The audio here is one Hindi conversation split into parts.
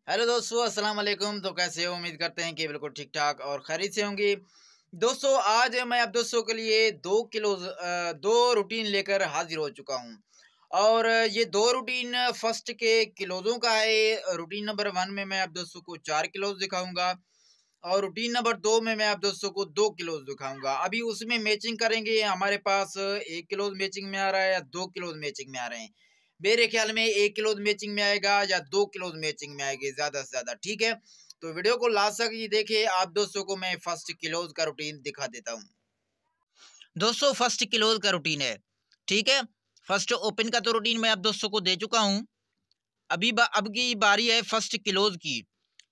हेलो दोस्तों, अस्सलाम वालेकुम। तो कैसे हो? उम्मीद करते हैं कि बिल्कुल ठीक ठाक और खैरियत से होंगे। दोस्तों, आज मैं आप दोस्तों के लिए 2 रूटीन लेकर हाजिर हो चुका हूं। और ये 2 रूटीन फर्स्ट के किलोज़ों का है। रूटीन नंबर 1 में मैं आप दोस्तों को 4 किलोज दिखाऊंगा और रूटीन नंबर 2 में मैं आप दोस्तों को 2 किलोज दिखाऊंगा। अभी उसमें मैचिंग करेंगे। हमारे पास 1 किलोज मैचिंग में आ रहा है या 2 किलोज मैचिंग में आ रहे हैं। मेरे ख्याल में 1 किलोज मैचिंग में आएगा या 2 किलोज मैचिंग में आएगी ज्यादा से ज्यादा। ठीक है, तो वीडियो को लास्ट तक ये देखिए। आप दोस्तों को मैं फर्स्ट किलोज का रूटीन दिखा देता हूँ। दोस्तों, फर्स्ट किलोज का रूटीन है। ठीक है, फर्स्ट ओपन का तो रूटीन मैं आप दोस्तों को दे चुका हूँ। अब की बारी है फर्स्ट किलोज की।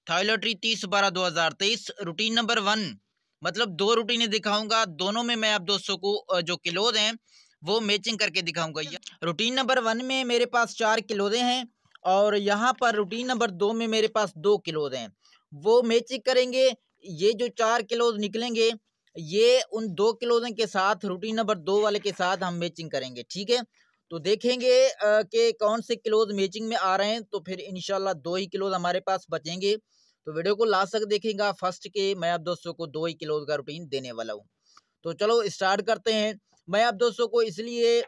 थाईलॉटरी 30/12/2023 रूटीन नंबर 1। मतलब 2 रूटीनें दिखाऊंगा, दोनों में मैं आप दोस्तों को जो किलोज हैं वो मैचिंग करके दिखाऊंगा। रूटीन नंबर 1 में मेरे पास 4 किलोज हैं और यहाँ पर रूटीन नंबर 2 में मेरे पास 2 किलोज हैं। वो मैचिंग करेंगे। ये जो 4 किलोज निकलेंगे ये उन 2 किलोज के साथ रूटीन नंबर 2 वाले के साथ हम मैचिंग करेंगे। ठीक है, तो देखेंगे कि कौन से किलोज मैचिंग में आ रहे हैं। तो फिर इंशाल्लाह 2 ही किलोज हमारे पास बचेंगे। तो वीडियो को लास्ट तक देखेगा। फर्स्ट के मैं आप दोस्तों को 2 ही किलोज का रूटीन देने वाला हूँ। तो चलो स्टार्ट करते हैं। मैं आप दोस्तों को इसलिए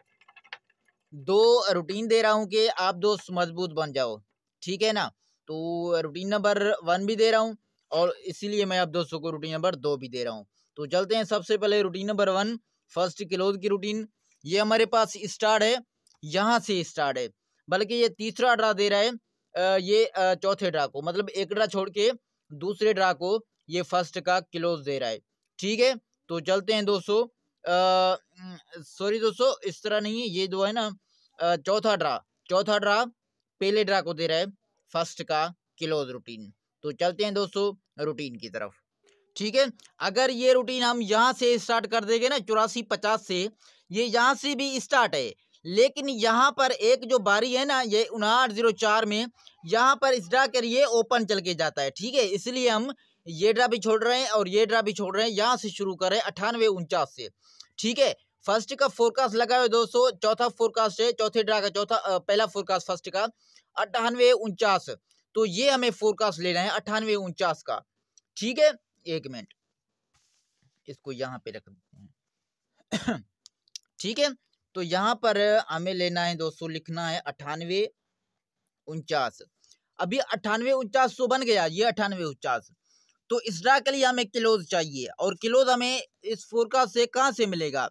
2 रूटीन दे रहा हूँ कि आप दोस्त मजबूत बन जाओ। ठीक है ना, तो रूटीन नंबर 1 भी दे रहा हूँ और इसीलिए मैं आप दोस्तों को रूटीन नंबर 2 भी दे रहा हूँ। तो चलते हैं। सबसे पहले रूटीन नंबर 1 फर्स्ट किलोज की रूटीन। ये हमारे पास स्टार्ट है, यहाँ से स्टार्ट है। बल्कि ये तीसरा ड्रा दे रहा है। ये चौथे ड्रा को, मतलब एक ड्रा छोड़ के दूसरे ड्रा को ये फर्स्ट का किलोज दे रहा है। ठीक है, तो चलते हैं दोस्तों। सॉरी दोस्तों, इस तरह नहीं है, ये दो है ना। चौथा ड्रा पहले ड्रा को दे रहा है फर्स्ट का किलोज रूटीन। तो चलते हैं दोस्तों रूटीन की तरफ। ठीक है, अगर ये रूटीन हम यहाँ से स्टार्ट कर देंगे ना 8450 से, ये यहाँ से भी स्टार्ट है। लेकिन यहाँ पर एक जो बारी है ना, ये 5904 में यहाँ पर इस ड्रा कर ये ओपन चल के जाता है। ठीक है, इसलिए हम ये ड्रा भी छोड़ रहे हैं और ये ड्रा भी छोड़ रहे हैं। यहाँ से शुरू करें 9849 से। ठीक है, फर्स्ट का फोरकास्ट लगा है दोस्तों, चौथा फोरकास्ट है, चौथे ड्रा का पहला फोरकास्ट फर्स्ट का 9849। तो ये हमें फोरकास्ट लेना है 9849 का। ठीक है, 1 मिनट इसको यहाँ पे रख देते हैं। ठीक है, तो यहाँ पर हमें लेना है दोस्तों, लिखना है 9849। अभी 9849 तो बन गया, ये 9849। तो इस ड्रा के लिए हमें किलोज चाहिए और किलोज हमें इस फोरकास्ट से कहाँ से मिलेगा।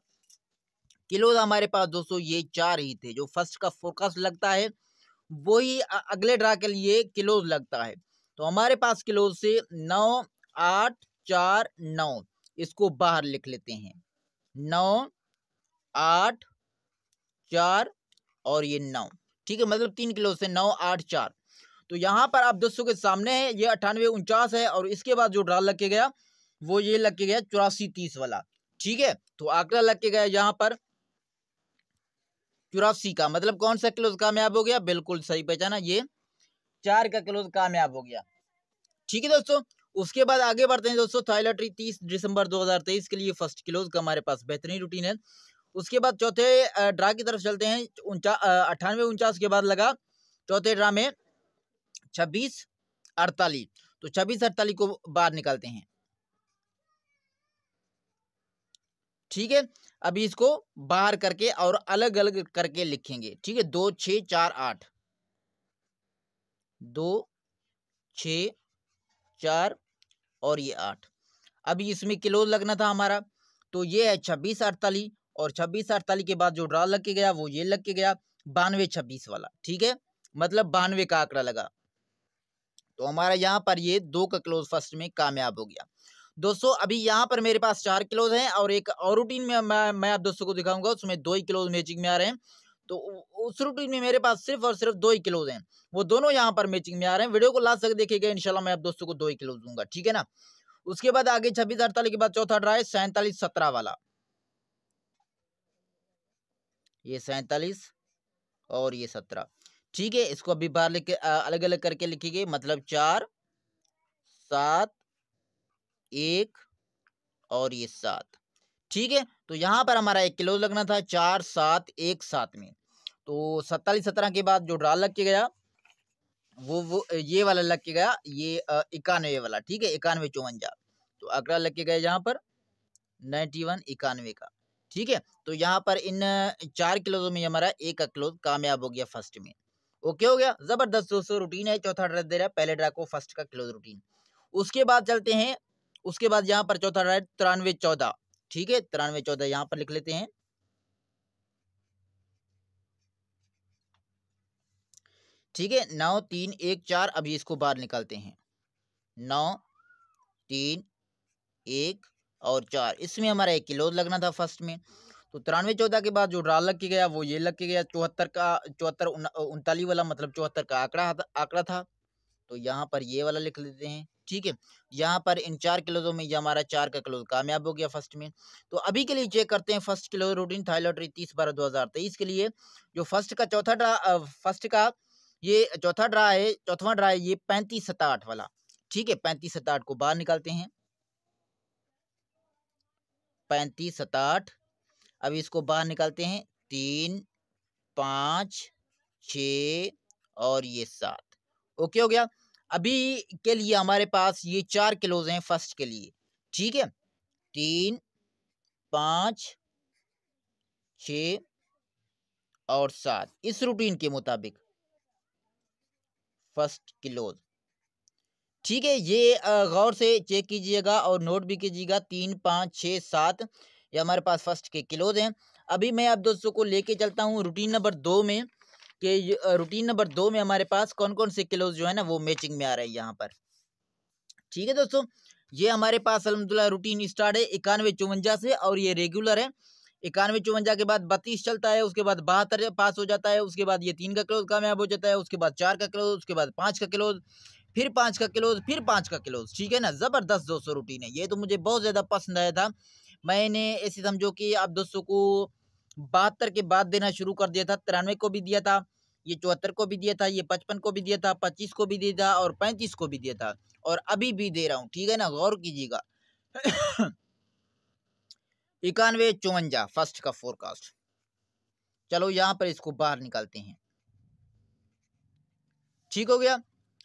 किलोज हमारे पास दोस्तों ये 4 ही थे। जो फर्स्ट का फोरकास्ट लगता है वही अगले ड्रा के लिए किलोज लगता है। तो हमारे पास किलोज से 9849 इसको बाहर लिख लेते हैं। 984 और ये 9। ठीक है, मतलब 3 किलो से 984। तो यहाँ पर आप दोस्तों के सामने है ये 9849 है और इसके बाद जो ड्रा लग के गया वो ये लग के गया 8430 वाला। ठीक है, तो आंकड़ा लग के गया यहाँ पर 84 का। मतलब कौन सा क्लोज कामयाब हो गया? बिल्कुल सही पहचाना, ये 4 का क्लोज कामयाब हो गया। ठीक है दोस्तों, उसके बाद आगे बढ़ते हैं दोस्तों। थाईलॉटरी 30 दिसंबर 2023 के लिए फर्स्ट क्लोज का हमारे पास बेहतरीन रूटीन है। उसके बाद चौथे ड्रा की तरफ चलते हैं। 9849 के बाद लगा चौथे ड्रा में 2648। तो 2648 को बाहर निकालते हैं। ठीक है, अभी इसको बाहर करके और अलग अलग करके लिखेंगे। ठीक है, 2 6 4 8, 2 6 4 और ये 8। अभी इसमें किलो लगना था हमारा, तो ये है 2648 और 2648 के बाद जो ड्रा लग के गया वो ये लग के गया 9226 वाला। ठीक है, मतलब 92 का आंकड़ा लगा। तो हमारा यहाँ पर ये 2 का क्लोज फर्स्ट में कामयाब हो गया। दोस्तों, अभी यहाँ पर मेरे पास 4 किलोज हैं और एक और रूटीन में मैं आप दोस्तों को दिखाऊंगा, उसमें 2 ही किलोज मैचिंग में आ रहे हैं। तो उस रूटीन में मेरे पास सिर्फ और सिर्फ 2 ही किलोज हैं, वो दोनों यहाँ पर मैचिंग में आ रहे हैं। वीडियो को लास्ट तक देखिएगा, इंशाल्लाह मैं आप दोस्तों को 2 ही किलोज दूंगा। ठीक है ना, उसके बाद आगे 2648 के बाद चौथा ड्रा है 4717 वाला। ये 47 और ये 17। ठीक है, इसको अभी बाहर लिख के अलग अलग करके लिखिए। मतलब 4 7 1 और ये 7। ठीक है, तो यहाँ पर हमारा 1 किलो लगना था 4 7 1 7 में। तो 47 17 के बाद जो ड्रा लग के गया वो ये वाला लग के गया, ये 91 वाला, ठीक है, 91-54, तो आंकड़ा लग के गया यहाँ पर 91 91 का, ठीक है। तो यहाँ पर इन 4 क्लोजों में हमारा एक का क्लोज कामयाब हो गया फर्स्ट में। ओके हो गया, जबरदस्त दोस्तों रूटीन है। चौथा ड्रा दे रहा है, पहले ड्रा को फर्स्ट का क्लोज रूटीन। उसके बाद चलते हैं, उसके बाद यहाँ पर चौथा ड्रा है 93-14, ठीक है, 93-14 यहाँ पर लिख लेते हैं, ठीक है। 9 3 1 4, अभी इसको बाहर निकालते हैं, 9 3 1 और 4, इसमें हमारा एक क्लोज लगना था फर्स्ट में। तो 93-14 के बाद जो ड्रा लग के गया वो ये लग के गया 74 का, 74 39 वाला, मतलब 74 का आंकड़ा था। तो यहाँ पर ये वाला लिख लेते हैं, ठीक है। यहाँ पर इन 4 क्लोजों में ये हमारा 4 का क्लोज कामयाब हो गया फर्स्ट में। तो अभी के लिए चेक करते हैं first close routine Thai lottery 30/12/2023 के लिए। जो फर्स्ट का चौथा ड्रा, फर्स्ट का ये चौथा ड्रा है, चौथवा ड्रा है ये 35-7-8 वाला, ठीक है। 35-7-8 को बाहर निकालते हैं, 35-7-8, अभी इसको बाहर निकालते हैं, 3 5 6 और ये 7, ओके हो गया। अभी के लिए हमारे पास ये 4 क्लोज हैं फर्स्ट के लिए, ठीक है, 3 5 6 और 7, इस रूटीन के मुताबिक फर्स्ट क्लोज, ठीक है। ये गौर से चेक कीजिएगा और नोट भी कीजिएगा, 3 5 6 7 ये हमारे पास फर्स्ट के क्लोज हैं। अभी मैं आप दोस्तों को लेके चलता हूँ रूटीन नंबर 2 में, कि रूटीन नंबर 2 में हमारे पास कौन कौन से क्लोज जो है ना वो मैचिंग में आ रहे हैं यहाँ पर, ठीक है दोस्तों। ये हमारे पास अल्हम्दुलिल्लाह रूटीन स्टार्ट है 91-54 से, और ये रेगुलर है। 91-54 के बाद 32 चलता है, उसके बाद 72 पास हो जाता है, उसके बाद ये 3 का क्लोज कामयाब हो जाता है, उसके बाद 4 का क्लोज, उसके बाद 5 का क्लोज, फिर 5 का क्लोज, फिर 5 का क्लोज, ठीक है ना। जबरदस्त दोस्तों रूटीन है, ये तो मुझे बहुत ज्यादा पसंद आया था। मैंने ऐसे समझो कि आप दोस्तों को 72 के बाद देना शुरू कर दिया था, 93 को भी दिया था, ये 74 को भी दिया था, ये 55 को भी दिया था, 25 को भी दिया था और 35 को भी दिया था, और अभी भी दे रहा हूँ, ठीक है ना, गौर कीजिएगा। 91-54 फर्स्ट का फोरकास्ट। चलो यहाँ पर इसको बाहर निकालते हैं, ठीक हो गया।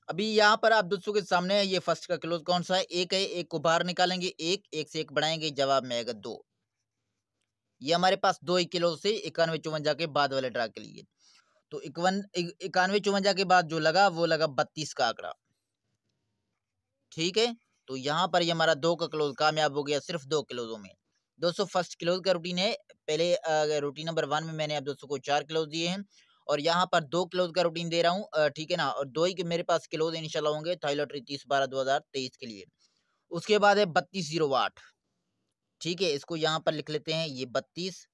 अभी यहाँ पर आप दोस्तों के सामने है, ये फर्स्ट का क्लोज कौन सा है, एक है, एक को बाहर निकालेंगे, एक से एक बढ़ाएंगे, जवाब में आएगा 2। ये हमारे पास 2 ही क्लोज से 91-54 के बाद वाले ड्रा के लिए। तो 91-54 के बाद जो लगा वो लगा 32 का आंकड़ा, ठीक है। तो यहाँ पर ये हमारा 2 का क्लोज कामयाब हो गया सिर्फ 2 क्लोजों में। दोस्तों फर्स्ट क्लोज का रूटीन है, पहले रूटीन नंबर 1 में मैंने आप दोस्तों को 4 क्लोज दिए हैं, और यहाँ पर 2 क्लोज का रूटीन दे रहा हूँ, ठीक है ना, और 2 ही के मेरे पास क्लोज इंशाल्लाह होंगे थाई लॉटरी 30/12/2023 के लिए। उसके बाद है 32-08, ठीक है, इसको यहाँ पर लिख लेते हैं, ये 32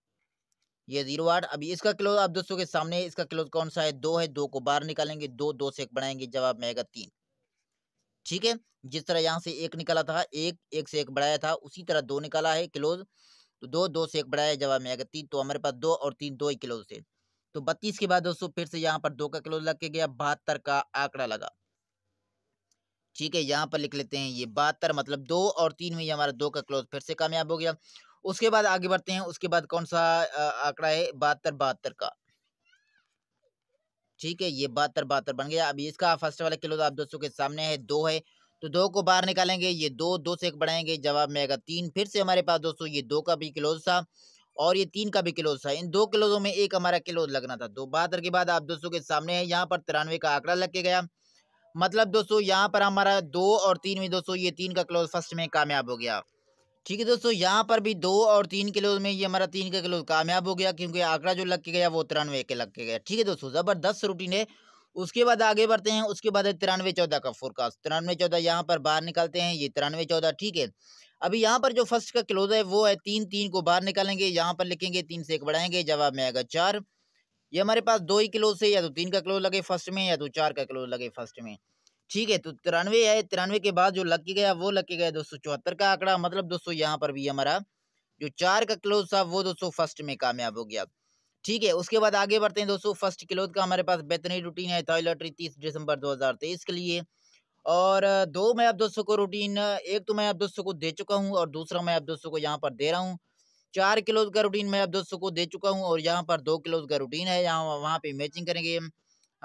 ये 08। अभी इसका क्लोज आप दोस्तों के सामने है, इसका क्लोज कौन सा है, 2 है, 2 को बाहर निकालेंगे, 2 से एक बढ़ाएंगे, जवाब में आएगा 3, ठीक है। जिस तरह यहाँ से एक निकाला था, एक से एक बढ़ाया था, उसी तरह 2 निकाला है क्लोज, तो 2 से एक बढ़ाया, जवाब में आएगा 3। तो हमारे पास 2 और 3 2 ही क्लोज थे। तो 32 के बाद दोस्तों फिर से यहाँ पर 2 का क्लोज लग के गया, 72 का आंकड़ा लगा, ठीक है। यहाँ पर लिख लेते हैं ये 72, मतलब 2 और 3 में ये हमारा 2 का क्लोज फिर से कामयाब हो गया। उसके बाद आगे बढ़ते हैं, उसके बाद कौन सा आंकड़ा है, 72 का, ठीक है, ये 72 बन गया। अभी इसका फर्स्ट वाला क्लोज आप दोस्तों के सामने है, 2 है, तो 2 को बाहर निकालेंगे, ये 2 से एक बढ़ाएंगे, जवाब में आएगा 3। फिर से हमारे पास दोस्तों ये 2 का भी क्लोज था और ये 3 का भी क्लोज था, इन 2 क्लोजों में एक हमारा क्लोज लगना था। तो 72 के बाद आप दोस्तों के सामने है, यहाँ पर 93 का आंकड़ा लग के गया, मतलब दोस्तों यहाँ पर हमारा 2 और 3 में दोस्तों ये 3 का क्लोज फर्स्ट में कामयाब हो गया, ठीक है दोस्तों। यहाँ पर भी 2 और 3 क्लोज में ये हमारा 3 का क्लोज कामयाब हो गया, क्योंकि आंकड़ा जो लग के गया वो 93 के लग के गया, ठीक है दोस्तों, जबरदस्त रूटीन है। उसके बाद आगे बढ़ते हैं, उसके बाद है 93-14 का फोरकास्ट। 93-14 यहाँ पर बाहर निकालते हैं, ये 93-14, ठीक है। अभी यहाँ पर जो फर्स्ट का क्लोज है वो है 3 को बाहर निकालेंगे, यहाँ पर लिखेंगे, 3 से एक बढ़ाएंगे, जवाब में आएगा 4। ये हमारे पास 2 ही क्लोज से, या तो 3 का क्लोज लगे फर्स्ट में, या तो 4 का क्लोज लगे फर्स्ट में, ठीक है। तो 93 है, 93 के बाद जो लग के गया वो लग के गया दोस्तों 74 का आंकड़ा, मतलब दोस्तों यहाँ पर भी हमारा जो 4 का क्लोज था वो दोस्तों फर्स्ट में कामयाब हो गया, ठीक है। उसके बाद आगे बढ़ते हैं दोस्तों, फर्स्ट क्लोज का हमारे पास बेहतरीन रूटीन है थाई लॉटरी 30 दिसंबर 2023 के लिए। और 2 मैं आप दोस्तों को रूटीन, एक तो मैं आप दोस्तों को दे चुका हूँ और दूसरा मैं आप दोस्तों को यहाँ पर दे रहा हूँ। 4 क्लोज का रूटीन मैं आप दोस्तों को दे चुका हूँ और यहाँ पर 2 क्लोज का रूटीन है, यहाँ वहाँ पे मैचिंग करेंगे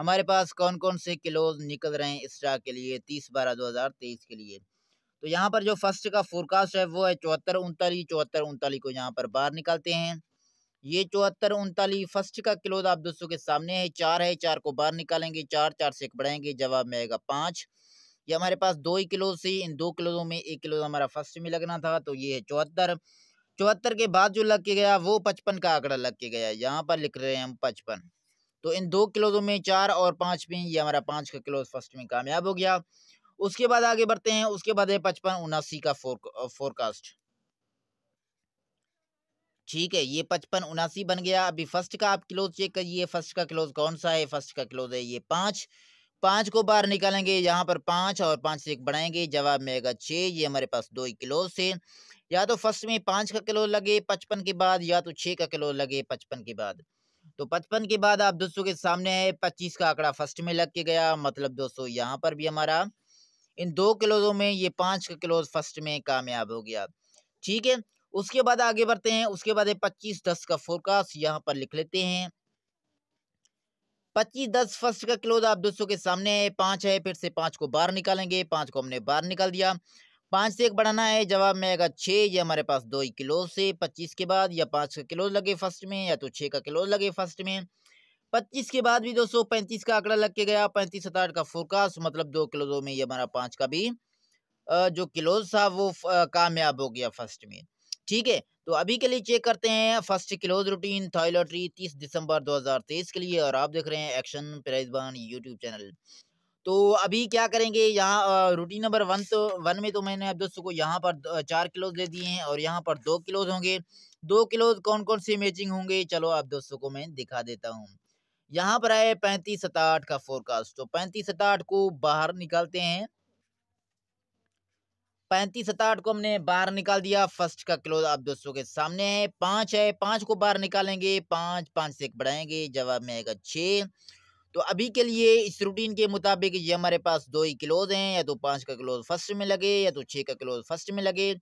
हमारे पास कौन कौन से किलोज निकल रहे हैं स्टॉक के लिए 30/12/2023 के लिए। तो यहाँ पर जो फर्स्ट का फोरकास्ट है वो है 74 39 को यहाँ पर बाहर निकालते हैं। ये 74 39 फर्स्ट का क्लोज आप दोस्तों के सामने है। 4 है, 4 को बाहर निकालेंगे, 4 4 से एक बढ़ाएंगे, जवाब में आएगा 5। ये हमारे पास 2 ही किलो से, इन 2 किलों में 1 किलो हमारा फर्स्ट में लगना था, तो ये है 74। 74 के बाद जो लग के गया वो 55 का आंकड़ा लग के गया, यहाँ पर लिख रहे हैं हम 55। तो इन 2 किलों में 4 और 5 में ये हमारा 5 का किलो फर्स्ट में कामयाब हो गया। उसके बाद आगे बढ़ते हैं, उसके बाद है 55 79 का फोरकास्ट। ठीक है, ये 55 79 बन गया। अभी फर्स्ट का आप क्लोज चेक करिए, फर्स्ट का क्लोज कौन सा है? फर्स्ट का क्लोज है ये 5। 5 को बाहर निकालेंगे, यहाँ पर 5 और 5 से एक बढ़ाएंगे, जवाब में आएगा 6। ये हमारे पास 2 ही क्लोज से, या तो फर्स्ट में 5 का किलो लगे 55 के बाद, या तो 6 का किलो लगे 55 के बाद। तो 55 के बाद आप दोस्तों के सामने है 25 का आंकड़ा फर्स्ट में लग के गया, मतलब दोस्तों यहाँ पर भी हमारा इन 2 किलोज़ों में ये 5 का किलो फर्स्ट में कामयाब हो गया। ठीक है, उसके बाद आगे बढ़ते हैं, उसके बाद है 25/10 का फोरकास्ट, यहाँ पर लिख लेते हैं। 25/10 फर्स्ट का क्लोज आप दोस्तों के सामने है। 5 है, फिर से 5 को बाहर निकालेंगे, 5 को हमने बाहर निकाल दिया, 5 से एक बढ़ाना है, जवाब में आएगा 6। ये हमारे पास 2 ही किलो से 25 के बाद या 5 का किलो लगे फर्स्ट में, या तो 6 का किलो लगे फर्स्ट में। 25 के बाद भी दोस्तों 35 का आंकड़ा लग के गया, 35/7 का फोरकास्ट, मतलब 2 किलोज़ों में ये हमारा 5 का भी जो किलोज था वो कामयाब हो गया फर्स्ट में। ठीक है, तो अभी के लिए चेक करते हैं first close routine Thai lottery 30 दिसंबर 2023 के लिए, और आप देख रहे हैं एक्शन प्राइज बान यूट्यूब चैनल। तो अभी क्या करेंगे, यहाँ रूटीन नंबर 1 में तो मैंने अब दोस्तों को यहाँ पर 4 किलोज दे दिए हैं, और यहाँ पर 2 किलोज होंगे। 2 किलोज कौन कौन से मैचिंग होंगे, चलो आप दोस्तों को मैं दिखा देता हूँ। यहाँ पर आए 35/7 का फोरकास्ट, तो 35/7 को बाहर निकालते हैं। 35/7 को हमने बाहर निकाल दिया, फर्स्ट का क्लोज आप दोस्तों के सामने है। 5 है, 5 को बाहर निकालेंगे, 5 5 से एक बढ़ाएंगे, जवाब में आएगा 6। तो अभी के लिए इस रूटीन के मुताबिक ये हमारे पास 2 ही क्लोज हैं, या तो 5 का क्लोज फर्स्ट में लगे, या तो 6 का क्लोज फर्स्ट में लगे।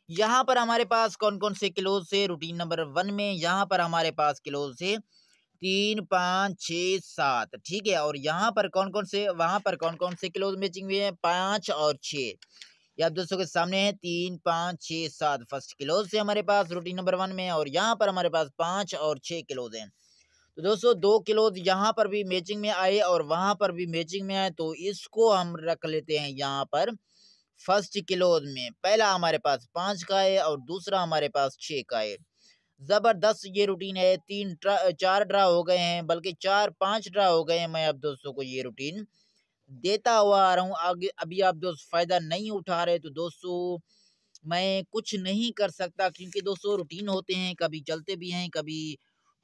यहाँ पर हमारे पास कौन कौन से क्लोज से रूटीन नंबर 1 में, यहाँ पर हमारे पास क्लोज से 3 5 6 7, ठीक है। और यहाँ पर कौन कौन से, वहां पर कौन कौन से क्लोज मैचिंग हुए हैं, 5 और 6। ये आप दोस्तों के सामने है 3 5 6 7 फर्स्ट किलोज से हमारे पास रूटीन नंबर 1 में, और यहाँ पर हमारे पास 5 और 6 किलोज हैं। तो दोस्तों 2 किलोज यहाँ पर भी मैचिंग में आए और वहां पर भी मैचिंग में आए, तो इसको हम रख लेते हैं यहाँ पर फर्स्ट किलोज में। पहला हमारे पास 5 का है और दूसरा हमारे पास 6 का है। जबरदस्त ये रूटीन है। 4 ड्रा हो गए हैं, बल्कि 4 5 ड्रा हो गए हैं। मैं अब दोस्तों को ये रूटीन देता हुआ आ रहा हूँ आगे। अभी आप दोस्त फायदा नहीं उठा रहे तो दोस्तों मैं कुछ नहीं कर सकता, क्योंकि दोस्तों रूटीन होते हैं, कभी चलते भी हैं, कभी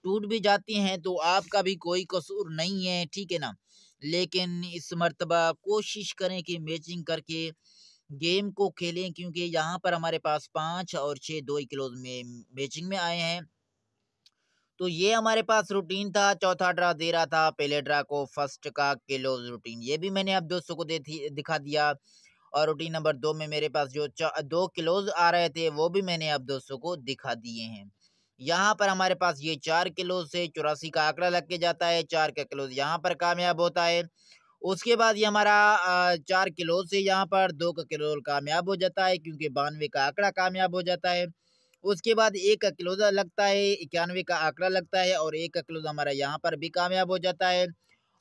टूट भी जाती हैं, तो आपका भी कोई कसूर नहीं है, ठीक है ना। लेकिन इस मर्तबा कोशिश करें कि मैचिंग करके गेम को खेलें, क्योंकि यहाँ पर हमारे पास 5 और 6 2 ही किलो में मैचिंग में आए हैं। तो ये हमारे पास रूटीन था। चौथा ड्रा दे रहा था पहले ड्रा को फर्स्ट का किलोज रूटीन, ये भी मैंने अब दोस्तों को दिखा दिया। और रूटीन नंबर 2 में मेरे पास जो 2 किलोज आ रहे थे वो भी मैंने अब दोस्तों को दिखा दिए हैं। यहाँ पर हमारे पास ये 4 किलो से 84 का आंकड़ा लग के जाता है। 4 का किलो यहाँ पर कामयाब होता है। उसके बाद ये हमारा 4 किलो से यहाँ पर 2 का किलो कामयाब हो जाता है, क्योंकि 92 का आंकड़ा कामयाब हो जाता है। उसके बाद 1 का किलोज़ा लगता है, 91 का आंकड़ा लगता है, और 1 का किलोज़ा हमारा यहाँ पर भी कामयाब हो जाता है।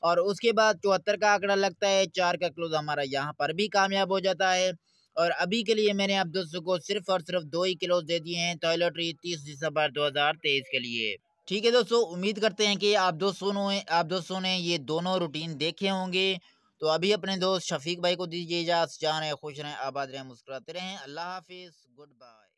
और उसके बाद 74 का आंकड़ा लगता है, 4 का किलोज़ा हमारा यहाँ पर भी कामयाब हो जाता है। और अभी के लिए मैंने आप दोस्तों को सिर्फ और सिर्फ 2 ही किलोज़ दे दिए हैं टॉय लॉटरी 30 दिसंबर 2023 के लिए। ठीक है दोस्तों, उम्मीद करते हैं कि आप दोस्तों ने ये दोनों रूटीन देखे होंगे। तो अभी अपने दोस्त शफीक भाई को दीजिए इजाज़त। जान रहे, खुश रहें, आबाद रहें, मुस्कुराते रहें। अल्लाह हाफिज़, गुड बाय।